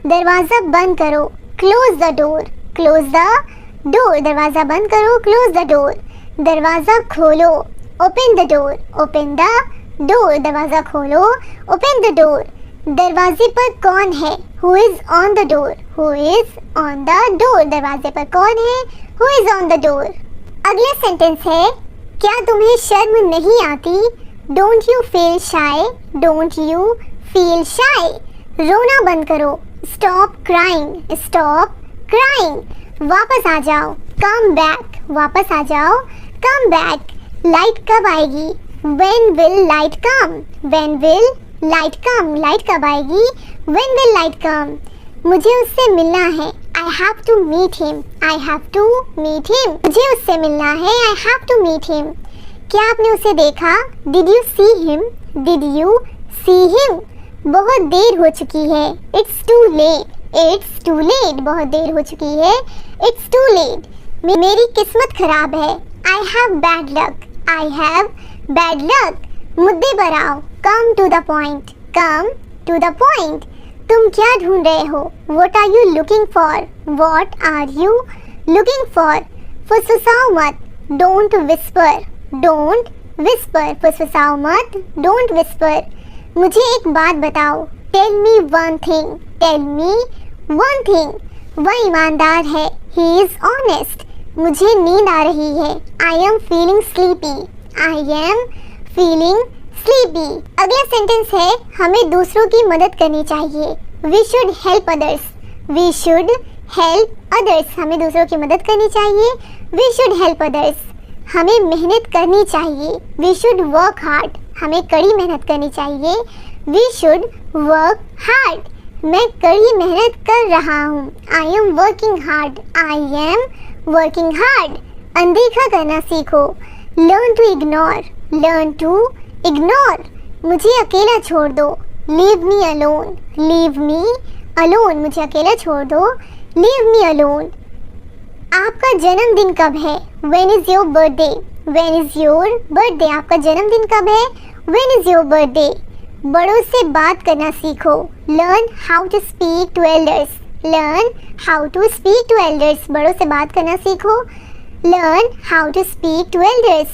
दरवाज़ा बंद करो, close the door, close the door, दरवाज़ा बंद करो, क्लोज द डोर, दरवाज़ा खोलो, open the door, open the door, दरवाज़ा खोलो, ओपन द डोर, दरवाजे पर कौन है, who is on the door, who is on the door, दरवाजे पर कौन है, who is on the door, अगला सेंटेंस है, क्या तुम्हें शर्म नहीं आती, don't you feel shy, don't you feel shy, रोना बंद करो, स्टॉप क्राइंग, स्टॉप क्राइंग, वापस आ जाओ, कम बैक, वापस आ जाओ, कम बैक। लाइट कब आएगी? When will light come? When will light come? Light कब आएगी? When will light come? मुझे उससे मिलना है, I have to meet him. I have to meet him. मुझे उससे मिलना है, I have to meet him. क्या आपने उसे देखा? Did you see him? Did you see him? बहुत देर हो चुकी है, It's too late. It's too late. बहुत देर हो चुकी है, It's too late. मेरी किस्मत खराब है, I have bad luck. I have bad luck. मुद्दे पर आओ, come to the point. Come to the point. तुम क्या ढूंढ रहे हो? What are you looking for? What are you looking for? फुसफुसाओ मत, don't whisper. Don't whisper. फुसफुसाओ मत, don't whisper. मुझे एक बात बताओ, tell me one thing. Tell me one thing. वह ईमानदार है, he is honest. मुझे नींद आ रही है, I am feeling sleepy. I am feeling sleepy. अगला सेंटेंस है, हमें दूसरों की मदद करनी चाहिए. We should help others. We should help others. हमें दूसरों की मदद करनी चाहिए. We should help others. हमें मेहनत करनी चाहिए. We should work hard. हमें कड़ी मेहनत करनी चाहिए. We should work hard. मैं कड़ी मेहनत कर रहा हूँ, I am working hard. I am working hard. अनदेखा करना सीखो, learn to ignore. Learn to ignore. मुझे अकेला छोड़ दो, leave me alone. Leave me alone. मुझे अकेला छोड़ दो, leave me alone. आपका जन्मदिन कब है? When is your birthday? When is your birthday? आपका जन्मदिन कब है? When is your birthday? बड़ों से बात करना सीखो, learn how to speak to elders. Learn how to speak to elders. बड़ों से बात करना सीखो, learn how to speak to elders.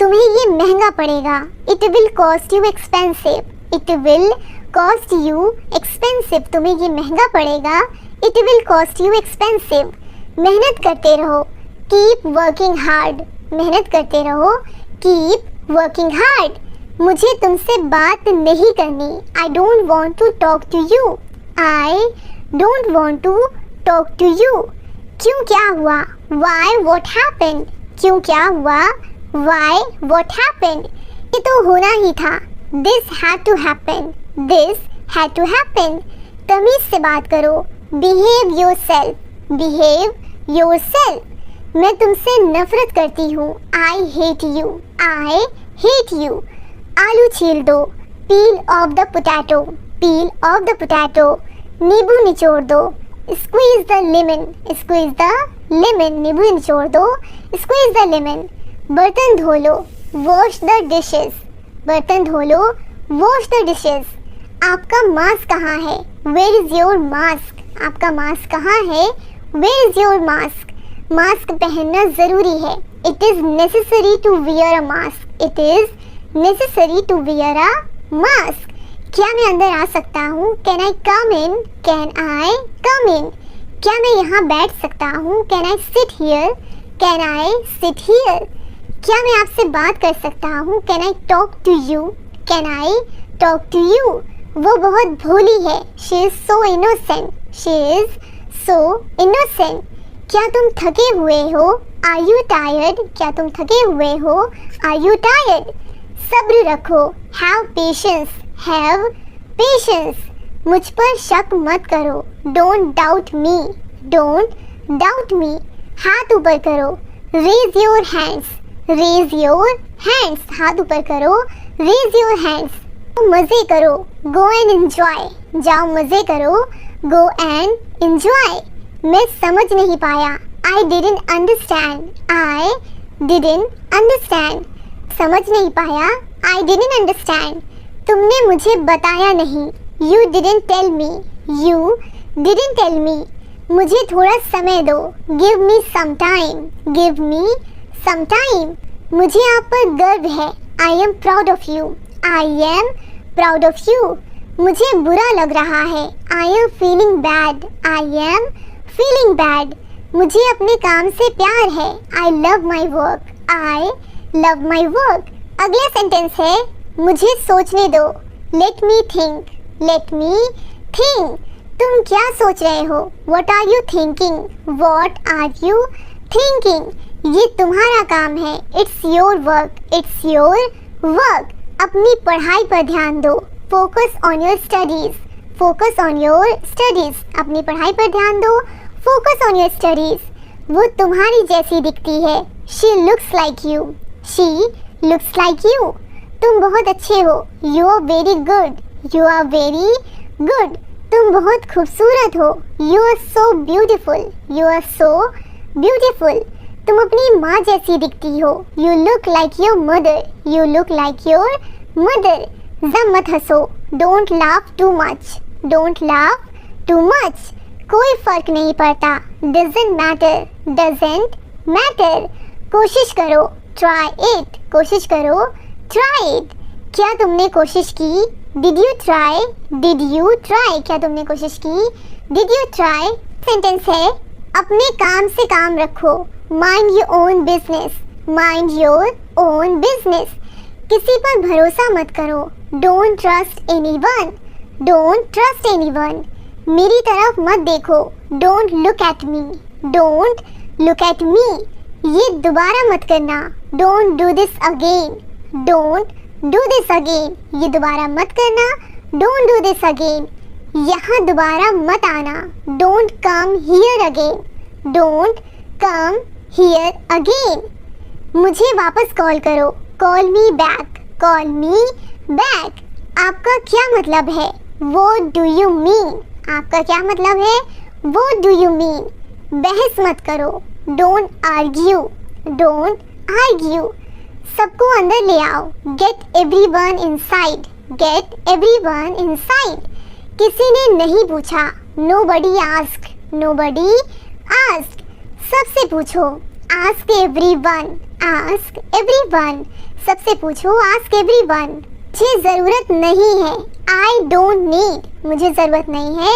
तुम्हें ये महंगा पड़ेगा, it will cost you expensive. It will cost you expensive. तुम्हें ये महंगा पड़ेगा, it will cost you expensive. मेहनत करते रहो, keep working hard. मेहनत करते रहो, keep working hard. मुझे तुमसे बात नहीं करनी, I don't want to talk to you. I don't want to talk to you. क्यों क्या हुआ? Why? What happened? क्यों क्या हुआ? Why? What happened? ये तो होना ही था, This had to happen. This had to happen. तमीज़ से बात करो, Behave yourself. Behave yourself. मैं तुमसे नफरत करती हूँ, I hate you. I hate you. आलू छील दो, peel off the potato. Peel off the potato. नींबू निचोड़ दो, squeeze the lemon. Squeeze the lemon. नींबू निचोड़ दो, squeeze the lemon. बर्तन धो लो, wash the dishes. बर्तन धो लो, wash the dishes. आपका मास्क कहाँ है? Where is your mask? आपका मास्क कहाँ है? Where is your mask? Mask पहनना ज़रूरी है, it is necessary to wear a mask. It is necessary to wear a mask. क्या मैं अंदर आ सकता हूँ? Can I come in? Can I come in? क्या मैं यहाँ बैठ सकता हूँ? Can I sit here? Can I sit here? क्या मैं आपसे बात कर सकता हूँ? Can I talk to you? Can I talk to you? वो बहुत भोली है, She is so innocent. She is so innocent. क्या तुम थके हुए हो? Are you tired? क्या तुम थके हुए हो? Are you tired? सब्र रखो, have patience. Have patience. मुझ पर शक मत करो, don't doubt me. Don't doubt me. हाथ ऊपर करो, raise your hands. Raise your hands. हाथ ऊपर करो, raise your hands. मज़े करो, go and enjoy. जाओ मज़े करो, go and enjoy. मैं समझ नहीं पाया, I didn't understand. I didn't understand. समझ नहीं पाया, I didn't understand. तुमने मुझे बताया नहीं, You didn't tell me. You didn't tell me. मुझे थोड़ा समय दो, Give me some time. Give me some time. मुझे आप पर गर्व है, I am proud of you. I am proud of you. मुझे बुरा लग रहा है, I am feeling bad. I am feeling bad. मुझे अपने काम से प्यार है, I love my work. I love my work. अगला सेंटेंस है, मुझे सोचने दो, Let me think. Let me think. तुम क्या सोच रहे हो? What are you thinking? What are you thinking ये तुम्हारा काम है। It's your work, it's your work. अपनी पढ़ाई पर ध्यान दो। Focus on your studies, focus on your studies. अपनी पढ़ाई पर ध्यान दो, फोकस ऑन योर स्टडीज। वो तुम्हारी जैसी दिखती है। She looks like you, she looks like you. तुम बहुत अच्छे हो। You are very good, you are very good. तुम बहुत खूबसूरत हो। You are so beautiful, you are so beautiful. तुम अपनी माँ जैसी दिखती हो। You look like your mother, you look like your mother. जब मत हंसो। Don't laugh too much, don't laugh too much. कोई फर्क नहीं पड़ता। Doesn't matter, doesn't matter. कोशिश करो। ट्राई इट, कोशिश करो। Try it. क्या तुमने कोशिश की? Did you try, did you try. क्या तुमने कोशिश की? Did you try. सेंटेंस है अपने काम से काम रखो। Mind your own business, mind your own business. किसी पर भरोसा मत करो। Don't trust anyone, don't trust anyone. मेरी तरफ मत देखो। Don't look at me, don't look at मी। ये दोबारा मत करना। Don't do this again, don't do this again. ये दोबारा मत करना। Don't do this again. यहाँ दोबारा मत आना। Don't come here again, don't come here again. मुझे वापस कॉल करो। Call me back, call me back. आपका क्या मतलब है? What do you mean. आपका क्या मतलब है? What do you mean. बहस मत करो। Don't argue, don't argue. सबको अंदर ले आओ। Get everyone inside, get everyone inside. किसी ने नहीं पूछा। Nobody asked, nobody asked. सबसे पूछो। Ask everyone, ask everyone. सबसे पूछो। Ask everyone. मुझे ज़रूरत नहीं है। आई डोंट नीड, मुझे ज़रूरत नहीं है।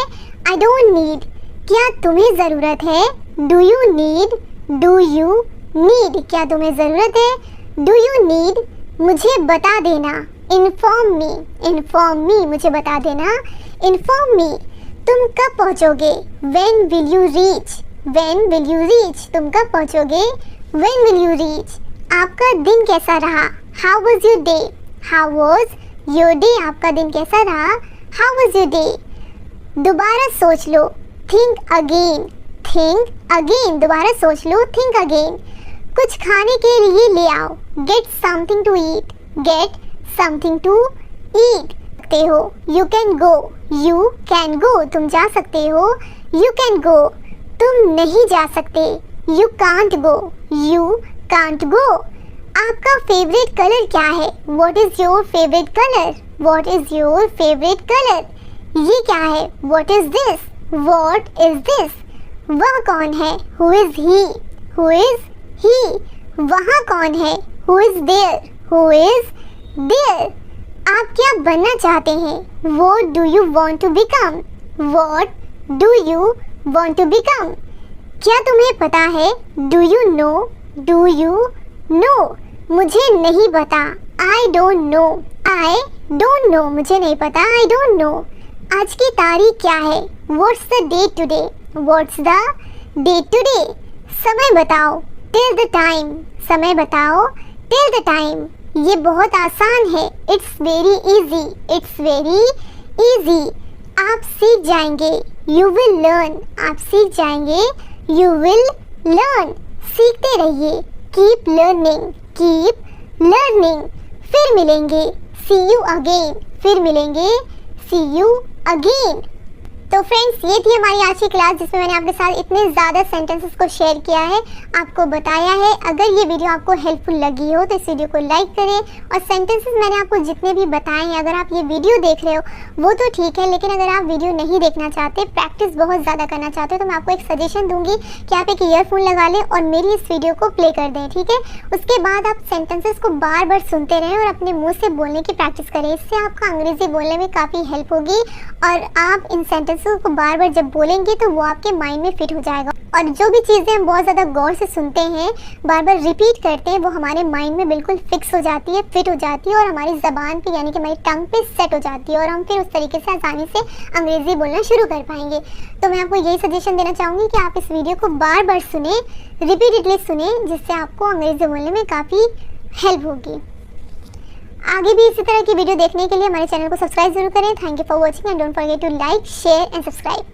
I don't need. क्या तुम्हें ज़रूरत है? Do you need, do you need. क्या तुम्हें ज़रूरत है? Do you need. मुझे बता देना। Inform me, inform me. मुझे बता देना। Inform me. तुम कब पहुँचोगे? When will you reach, when will you reach. तुम कब पहुँचोगे? When will you reach. आपका दिन कैसा रहा? How was your day, how was your day. आपका दिन कैसा रहा? How was your day. दोबारा सोच लो। Think again, think again. दोबारा सोच लो। Think again. कुछ खाने के लिए ले आओ। Get something to eat, get something to eat. सकते हो। You can go, you can go. तुम जा सकते हो। You can go. तुम नहीं जा सकते। You can't go, you can't go. आपका फेवरेट कलर क्या है? What is your favourite colour, what is your favourite colour. ये क्या है? What is this, what is this. वह कौन है? Who is he, who is ही। वहाँ कौन है? Who is there, who is there. आप क्या बनना चाहते हैं? What do you want to become, what do you want to become. क्या तुम्हें पता है? Do you know, do you know. मुझे नहीं पता। I don't know, I don't know. मुझे नहीं पता। I don't know. आज की तारीख क्या है? What's the date today, what's the date today. समय बताओ। Till the time. समय बताओ। Till the time. ये बहुत आसान है। It's very easy, it's very easy. आप सीख जाएंगे। You will learn. आप सीख जाएंगे। You will learn. सीखते रहिए। Keep learning, keep learning. फिर मिलेंगे। See you again. फिर मिलेंगे। See you again. तो फ्रेंड्स, ये थी हमारी आज की क्लास जिसमें मैंने आपके साथ इतने ज़्यादा सेंटेंसेस को शेयर किया है, आपको बताया है। अगर ये वीडियो आपको हेल्पफुल लगी हो तो इस वीडियो को लाइक करें। और सेंटेंसेस मैंने आपको जितने भी बताए हैं, अगर आप ये वीडियो देख रहे हो वो तो ठीक है, लेकिन अगर आप वीडियो नहीं देखना चाहते, प्रैक्टिस बहुत ज़्यादा करना चाहते हो, तो मैं आपको एक सजेशन दूँगी कि आप एक ईयरफोन लगा लें और मेरी इस वीडियो को प्ले कर दें, ठीक है। उसके बाद आप सेंटेंसेस को बार बार सुनते रहें और अपने मुँह से बोलने की प्रैक्टिस करें। इससे आपका अंग्रेज़ी बोलने में काफ़ी हेल्प होगी और आप इन सेंटेंसेस को बार बार जब बोलेंगे तो वो आपके माइंड में फिट हो जाएगा। और जो भी चीज़ें हम बहुत ज़्यादा गौर से सुनते हैं, बार बार रिपीट करते हैं, वो हमारे माइंड में बिल्कुल फिक्स हो जाती है, फिट हो जाती है और हमारी ज़बान पे यानी कि हमारी टंग पे सेट हो जाती है और हम फिर उस तरीके से आसानी से अंग्रेज़ी बोलना शुरू कर पाएंगे। तो मैं आपको यही सजेशन देना चाहूँगी कि आप इस वीडियो को बार बार सुने, रिपीटेडली सुने, जिससे आपको अंग्रेज़ी बोलने में काफ़ी हेल्प होगी। आगे भी इसी तरह की वीडियो देखने के लिए हमारे चैनल को सब्सक्राइब जरूर करें। Thank you for watching and don't forget to like, share and subscribe.